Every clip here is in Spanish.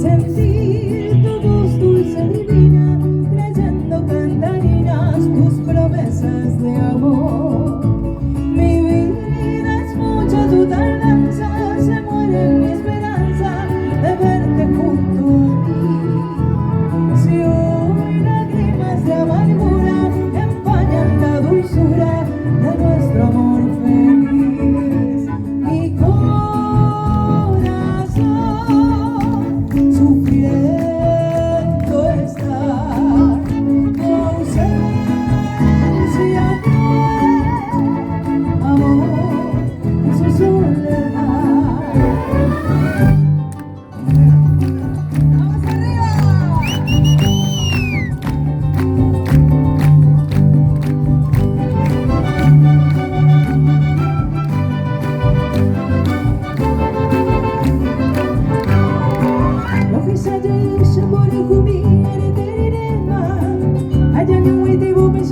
Sentir tu voz dulce divina, trayendo cantarinas tus promesas de amor. Mi vida es mucha tu tardanza, se muere mi esperanza de verte junto a ti. Si hoy lágrimas de amargura empañan la dulzura de nuestro amor feliz, mi corazón sufriendo está tu ausencia de amor en su soledad. ¡Vamos arriba!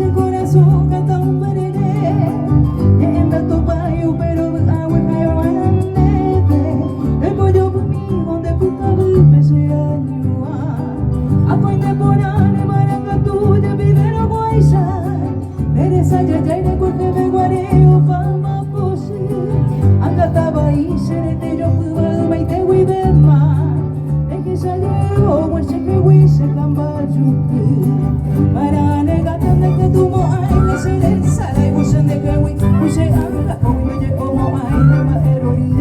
El corazón canta un perere, enda tu payo pero agua cayo a la neve, el pollo por mí donde puta vive se añua, a cointe ponane maranga tuya vivero guaisa, eres allá ya ire cuerpe me guareo palma posi, anga taba y serete yo puba maite guibema, de que se llegó huerche que huise camba yuki, para negar tumo ay le sere sara y busen de que we buse anga o me je o mo ay me ma erori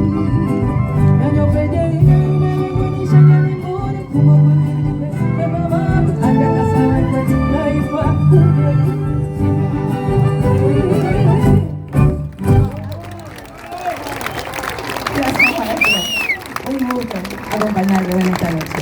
año pelle y me bueni se ya me more como bueni me mamá anga casa me la ifa gracias para esto hoy me gusta acompañarlo en esta noche.